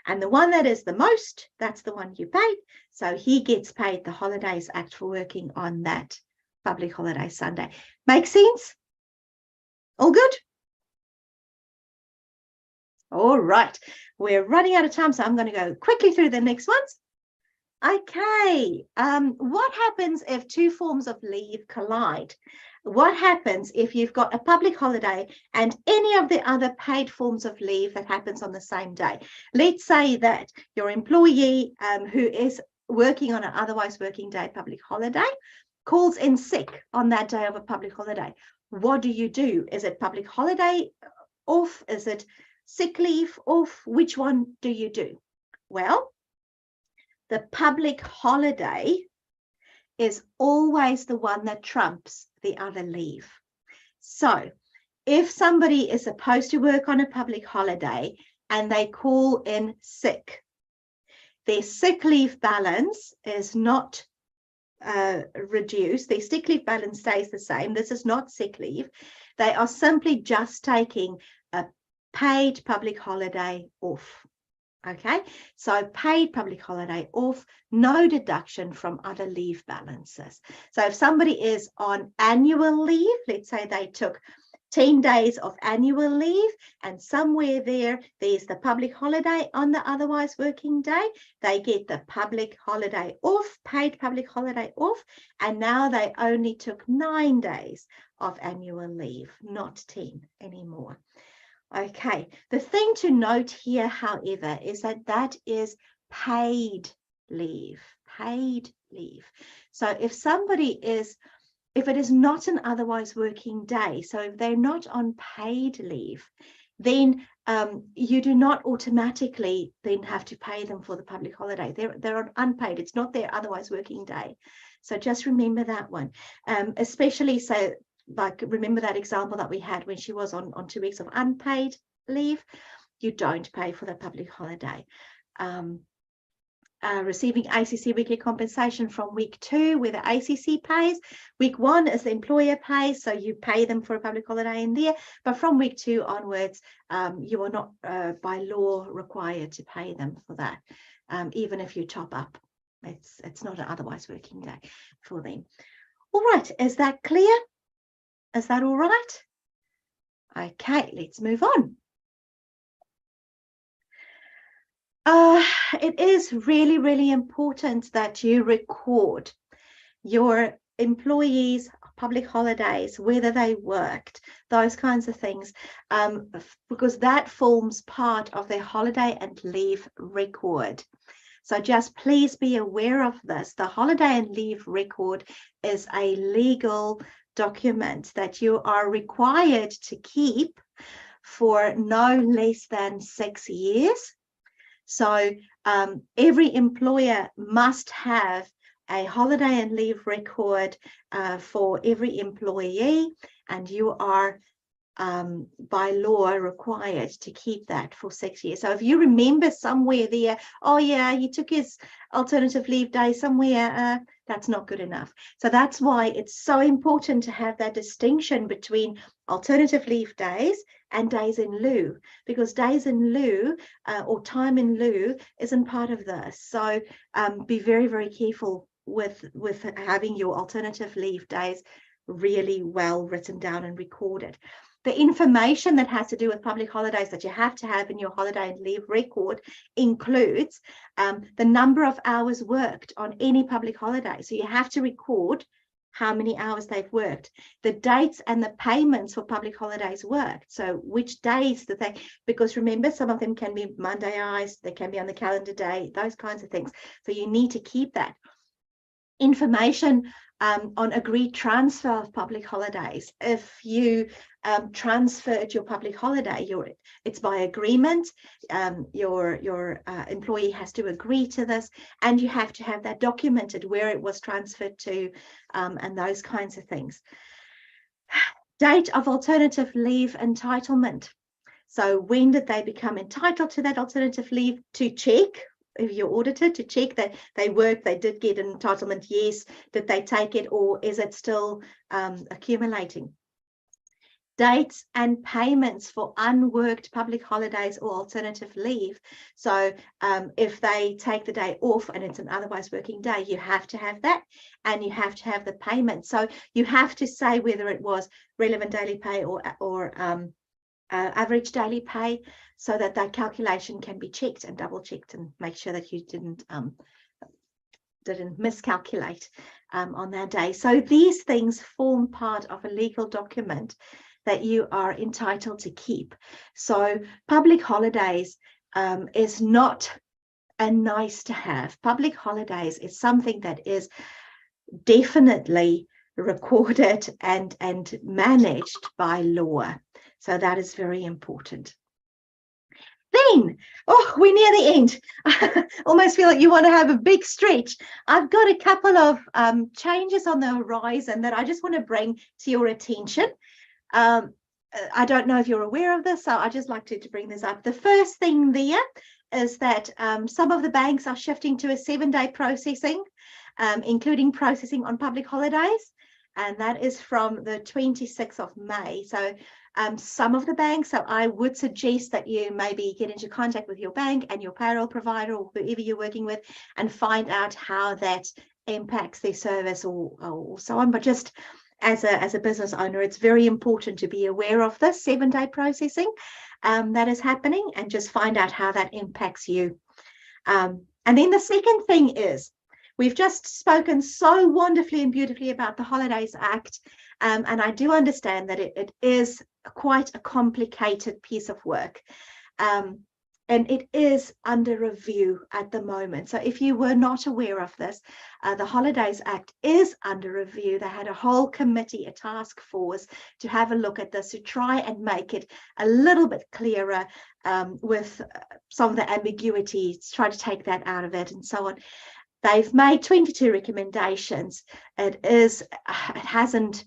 And the one that is the most, that's the one you pay. So he gets paid the Holidays Act for working on that public holiday Sunday. Make sense? All good? All right. We're running out of time, so I'm going to go quickly through the next ones. Okay. What happens if two forms of leave collide? What happens if you've got a public holiday and any of the other paid forms of leave that happens on the same day? Let's say that your employee who is working on an otherwise working day public holiday calls in sick on that day of a public holiday. What do you do? Is it public holiday off? Is it sick leave off? Which one do you do? Well, the public holiday is always the one that trumps the other leave. So if somebody is supposed to work on a public holiday and they call in sick, their sick leave balance is not reduced. Their sick leave balance stays the same. This is not sick leave. They are simply just taking a paid public holiday off. Okay, so paid public holiday off, no deduction from other leave balances. So if somebody is on annual leave, let's say they took 10 days of annual leave and somewhere there's the public holiday on the otherwise working day, they get the public holiday off, paid public holiday off, and now they only took 9 days of annual leave, not 10 anymore. Okay, the thing to note here, however, is that is paid leave, paid leave. So if it is not an otherwise working day, so if they're not on paid leave, then you do not automatically then have to pay them for the public holiday. They're on unpaid. It's not their otherwise working day. So just remember that one, especially so. Like, remember that example that we had when she was on 2 weeks of unpaid leave, you don't pay for the public holiday. receiving ACC weekly compensation from week 2, where the ACC pays. Week 1 is the employer pays, so you pay them for a public holiday in there. But from week 2 onwards, you are not by law required to pay them for that, even if you top up. It's not an otherwise working day for them. All right, is that clear? Is that all right? Okay, let's move on. It is really, really important that you record your employees' public holidays, whether they worked, those kinds of things, because that forms part of their holiday and leave record. So just please be aware of this. The holiday and leave record is a legal document that you are required to keep for no less than 6 years. So every employer must have a holiday and leave record for every employee, and you are by law required to keep that for 6 years. So if you remember somewhere there, oh yeah, he took his alternative leave day somewhere, that's not good enough. So that's why it's so important to have that distinction between alternative leave days and days in lieu, because days in lieu or time in lieu isn't part of this. So be very, very careful with having your alternative leave days really well written down and recorded. The information that has to do with public holidays that you have to have in your holiday and leave record includes the number of hours worked on any public holiday. So you have to record how many hours they've worked, the dates and the payments for public holidays worked. So which days that they, because remember, some of them can be Mondayized, they can be on the calendar day, those kinds of things. So you need to keep that information on agreed transfer of public holidays. If you transferred your public holiday, it's by agreement. Your employee has to agree to this, and you have to have that documented where it was transferred to, and those kinds of things. Date of alternative leave entitlement. So when did they become entitled to that alternative leave? To check, if you're audited, to check that they worked, they did get an entitlement, yes. Did they take it, or is it still accumulating? Dates and payments for unworked public holidays or alternative leave. So if they take the day off and it's an otherwise working day, you have to have that, and you have to have the payment. So you have to say whether it was relevant daily pay or average daily pay, so that that calculation can be checked and double checked, and make sure that you didn't miscalculate on that day. So these things form part of a legal document that you are entitled to keep. So public holidays is not a nice to have. Public holidays is something that is definitely recorded and managed by law. So that is very important. Then, oh, we're near the end. Almost feel like you want to have a big stretch. I've got a couple of changes on the horizon that I just want to bring to your attention. I don't know if you're aware of this, so I just like to bring this up. The first thing there is that some of the banks are shifting to a 7-day processing, including processing on public holidays, and that is from the 26th of May. So some of the banks, so I would suggest that you maybe get into contact with your bank and your payroll provider or whoever you're working with and find out how that impacts their service or so on. But just as a business owner, it's very important to be aware of this 7-day processing that is happening, and just find out how that impacts you. And then the second thing is, we've just spoken so wonderfully and beautifully about the Holidays Act, and I do understand that it is quite a complicated piece of work, and it is under review at the moment. So if you were not aware of this, the Holidays Act is under review. They had a whole committee, a task force, to have a look at this, to try and make it a little bit clearer with some of the ambiguities, try to take that out of it and so on. They've made 22 recommendations. It hasn't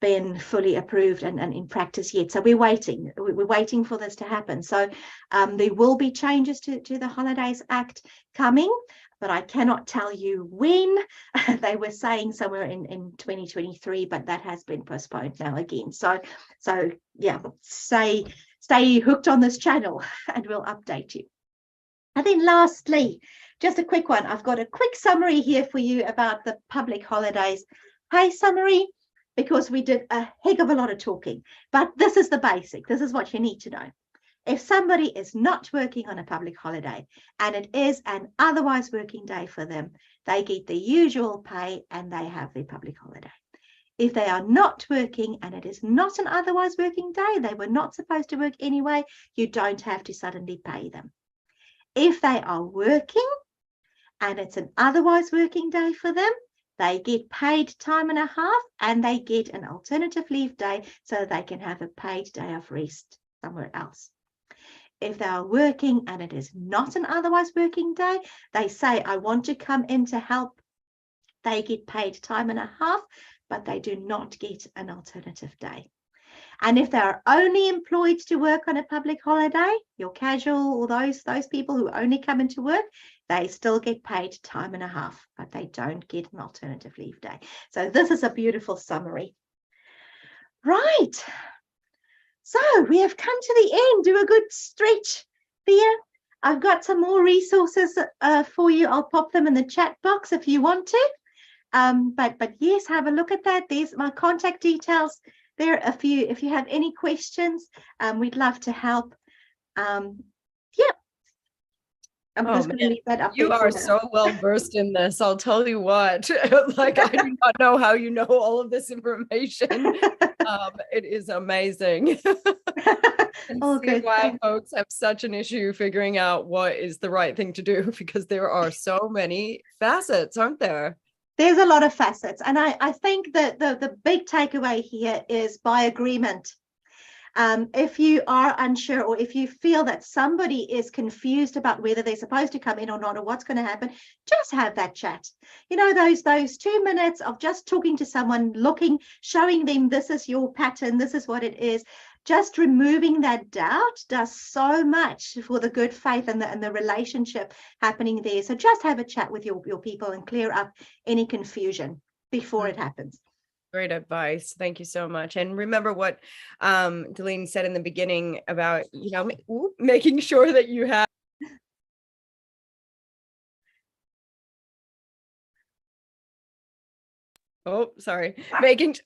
been fully approved and in practice yet. So we're waiting for this to happen. So there will be changes to the Holidays Act coming. but I cannot tell you when. They were saying somewhere in 2023, but that has been postponed now again. So yeah, stay hooked on this channel and we'll update you. And then lastly, just a quick one. I've got a quick summary here for you about the public holidays pay summary, because we did a heck of a lot of talking, but this is the basic. This is what you need to know. If somebody is not working on a public holiday and it is an otherwise working day for them, they get the usual pay and they have their public holiday. If they are not working and it is not an otherwise working day, they were not supposed to work anyway, you don't have to suddenly pay them. If they are working and it's an otherwise working day for them, they get paid time and a half and they get an alternative leave day so they can have a paid day of rest somewhere else. If they are working and it is not an otherwise working day, they say, I want to come in to help. They get paid time and a half, but they do not get an alternative day. And if they are only employed to work on a public holiday, your casual or those people who only come into work, they still get paid time and a half, but they don't get an alternative leave day. So this is a beautiful summary. Right. So we have come to the end. Do a good stretch there. I've got some more resources for you. I'll pop them in the chat box if you want to. But yes, have a look at that. There's my contact details there. If you have any questions, we'd love to help. Yeah. I'm just going to leave that up. You are so well versed in this. I'll tell you what, like I do not know how you know all of this information. It is amazing. Oh, good. Why folks have such an issue figuring out what is the right thing to do, because there are so many facets, aren't there? There's a lot of facets. And I think that the big takeaway here is by agreement. If you are unsure, or if you feel that somebody is confused about whether they're supposed to come in or not, or what's going to happen, just have that chat. You know, those 2 minutes of just talking to someone, showing them this is your pattern, this is what it is. Just removing that doubt does so much for the good faith and the relationship happening there. So just have a chat with your people and clear up any confusion before it happens. Great advice. Thank you so much. And remember what Dalene said in the beginning about, you know, making sure that you have. Oh, sorry. That's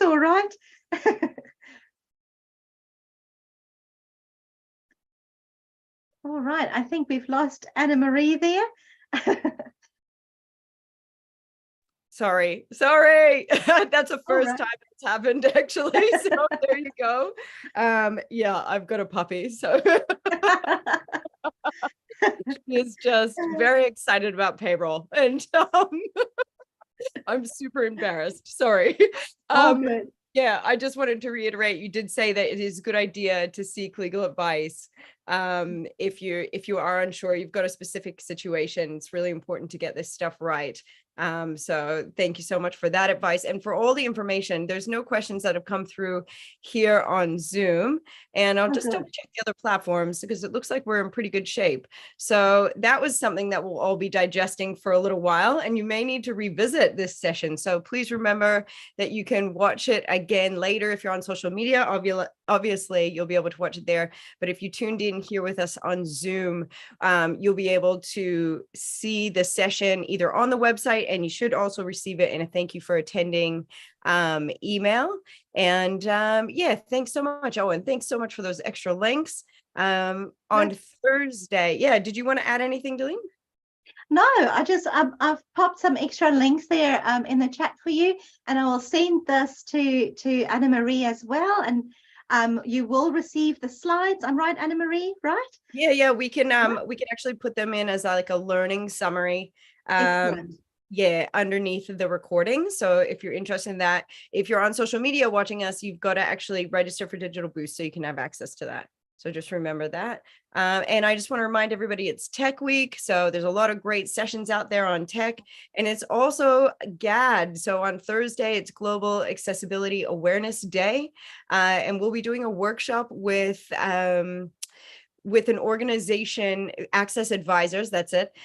all right. All right. I think we've lost Anamari there. Sorry. That's the first time it's happened, actually. So there you go. Yeah, I've got a puppy, so she's just very excited about payroll, and I'm super embarrassed. Sorry. Good. Yeah, I just wanted to reiterate, you did say that it is a good idea to seek legal advice. If you are unsure, you've got a specific situation, it's really important to get this stuff right. So thank you so much for that advice and for all the information. There's no questions that have come through here on Zoom, and I'll just double check the other platforms because it looks like we're in pretty good shape. So that was something that we'll all be digesting for a little while, and you may need to revisit this session. So please remember that you can watch it again later. If you're on social media, obviously you'll be able to watch it there. But if you tuned in here with us on Zoom, you'll be able to see the session either on the website, and you should also receive it in a thank you for attending email. And yeah, thanks so much, Owen. Thanks so much for those extra links on Thursday. Yeah, did you want to add anything, Dalene? No, I've popped some extra links there in the chat for you, and I will send this to Anamari as well. And you will receive the slides. I'm right, Anamari, right? Yeah, we can actually put them in as like a learning summary. Yeah, underneath the recording. So if you're interested in that, if you're on social media watching us, you've got to actually register for Digital Boost so you can have access to that. So just remember that. And I just want to remind everybody it's Tech Week. So there's a lot of great sessions out there on tech, and it's also GAD. So on Thursday, it's Global Accessibility Awareness Day. And we'll be doing a workshop with with an organization, Access Advisors, that's it.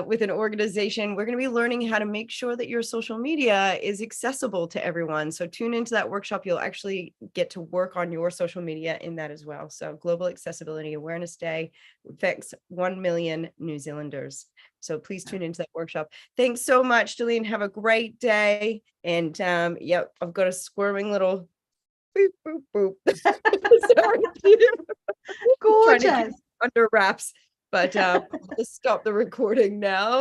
With an organization, we're going to be learning how to make sure that your social media is accessible to everyone. So tune into that workshop. You'll actually get to work on your social media in that as well. So Global Accessibility Awareness Day affects 1 million New Zealanders. So please tune into that workshop. Thanks so much, Dalene. Have a great day. And yep, I've got a squirming little boop, boop, boop. Sorry. Trying to keep Gorgeous. it under wraps, but I'll just stop the recording now.